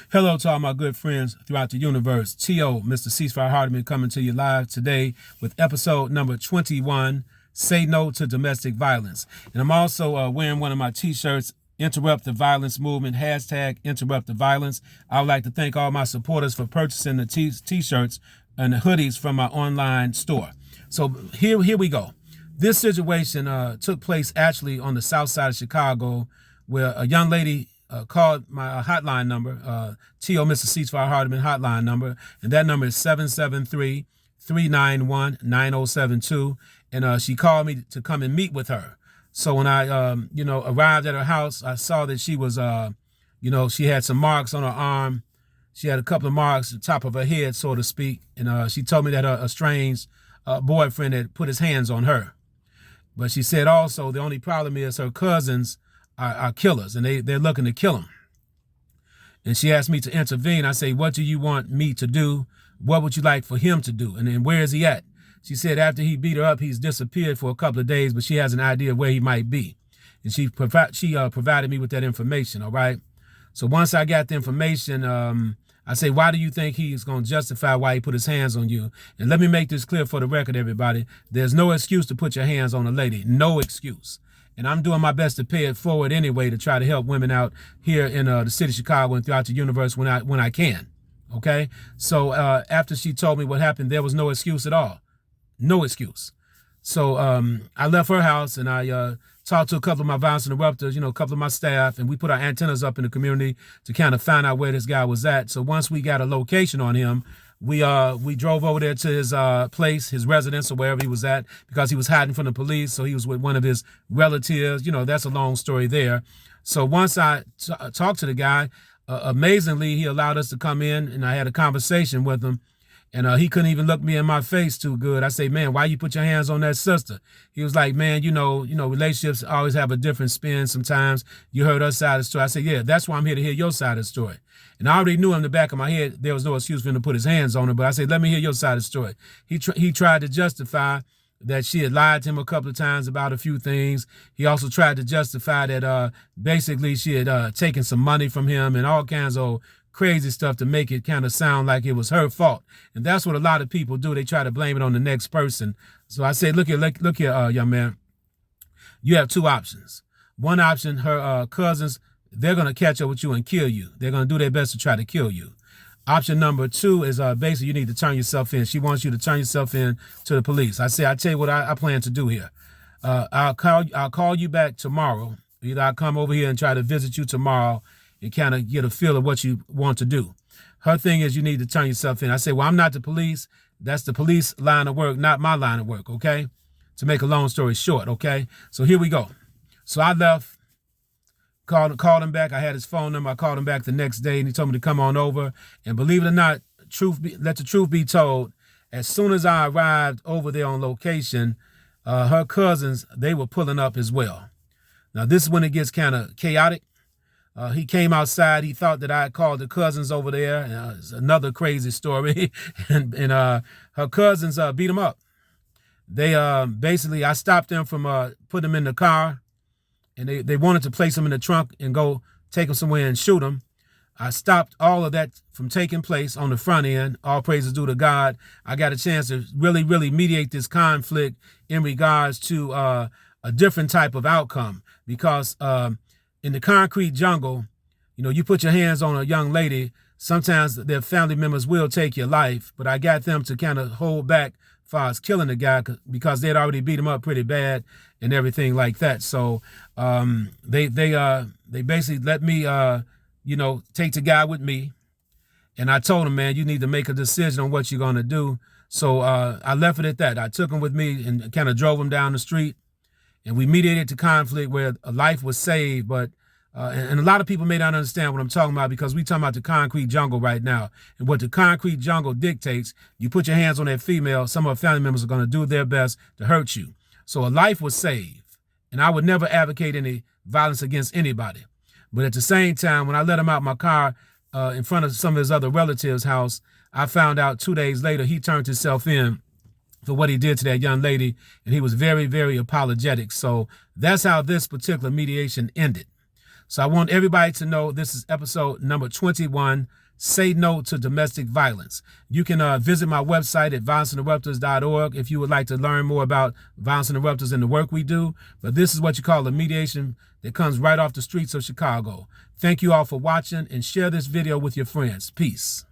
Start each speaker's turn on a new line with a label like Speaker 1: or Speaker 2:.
Speaker 1: Hello to all my good friends throughout the universe. T.O., Mr. Ceasefire Hardiman, coming to you live today with episode number 21, Say No to Domestic Violence. And I'm also wearing one of my t-shirts, Interrupt the Violence Movement, hashtag Interrupt the Violence. I would like to thank all my supporters for purchasing the t-shirts and the hoodies from my online store. So here we go. This situation took place actually on the south side of Chicago, where a young lady called my hotline number, T.O. Mr. Ceasefire Hardiman hotline number, and that number is 773-391-9072, and she called me to come and meet with her. So when I, arrived at her house, I saw that she was, she had some marks on her arm. She had a couple of marks at the top of her head, so to speak, and she told me that her estranged boyfriend had put his hands on her. But she said also the only problem is her cousins are killers, and they're looking to kill him. And she asked me to intervene. I say, what do you want me to do? What would you like for him to do? And then where is he at? She said after he beat her up, he's disappeared for a couple of days, but she has an idea where he might be. And she provided me with that information, all right? So once I got the information, I say, why do you think he's going to justify why he put his hands on you? And let me make this clear for the record, everybody. There's no excuse to put your hands on a lady. No excuse. And I'm doing my best to pay it forward anyway to try to help women out here in the city of Chicago and throughout the universe when I can. Okay? So after she told me what happened, there was no excuse at all. No excuse. So I left her house and I talked to a couple of my violence interrupters, a couple of my staff, and we put our antennas up in the community to kind of find out where this guy was at. So once we got a location on him, we drove over there to his place, his residence, or wherever he was at, because he was hiding from the police. So he was with one of his relatives. That's a long story there. So once I talked to the guy, amazingly, he allowed us to come in, and I had a conversation with him. And he couldn't even look me in my face too good. I say, man, why you put your hands on that sister? He was like, man, relationships always have a different spin sometimes. You heard her side of the story. I said, yeah, that's why I'm here to hear your side of the story. And I already knew in the back of my head there was no excuse for him to put his hands on her. But I said, let me hear your side of the story. He tried to justify that she had lied to him a couple of times about a few things. He also tried to justify that basically she had taken some money from him and all kinds of crazy stuff to make it kind of sound like it was her fault. And that's what a lot of people do. They try to blame it on the next person. So I said, look here, young man, you have two options. One option, her cousins, they're going to catch up with you and kill you. They're going to do their best to try to kill you. Option number two is basically you need to turn yourself in. She wants you to turn yourself in to the police. I say, I tell you what I plan to do here. I'll call you back tomorrow. Either I'll come over here and try to visit you tomorrow and kind of get a feel of what you want to do. Her thing is you need to turn yourself in. I say, well, I'm not the police. That's the police line of work, not my line of work, okay? To make a long story short, okay? So here we go. So I left, called him back. I had his phone number. I called him back the next day, and he told me to come on over. And believe it or not, let the truth be told, as soon as I arrived over there on location, her cousins, they were pulling up as well. Now, this is when it gets kind of chaotic. He came outside. He thought that I had called the cousins over there. It's another crazy story. and her cousins beat him up. They basically, I stopped them from putting him in the car. And they wanted to place him in the trunk and go take him somewhere and shoot him. I stopped all of that from taking place on the front end. All praises due to God. I got a chance to really, really mediate this conflict in regards to a different type of outcome. Because in the concrete jungle, you put your hands on a young lady, sometimes their family members will take your life, but I got them to kind of hold back as far as killing the guy because they'd already beat him up pretty bad and everything like that. So they basically let me, take the guy with me. And I told him, man, you need to make a decision on what you're going to do. So I left it at that. I took him with me and kind of drove him down the street. And we mediated the conflict where a life was saved, but and a lot of people may not understand what I'm talking about because we're talking about the concrete jungle right now. And what the concrete jungle dictates, you put your hands on that female, some of her family members are going to do their best to hurt you. So a life was saved. And I would never advocate any violence against anybody. But at the same time, when I let him out my car in front of some of his other relatives' house, I found out 2 days later he turned himself in for what he did to that young lady, and he was very, very apologetic. So that's how this particular mediation ended. So I want everybody to know this is episode number 21, Say No to Domestic Violence. You can visit my website at violenceinterrupters.org if you would like to learn more about violence interrupters and the work we do. But this is what you call a mediation that comes right off the streets of Chicago. Thank you all for watching, and share this video with your friends. Peace.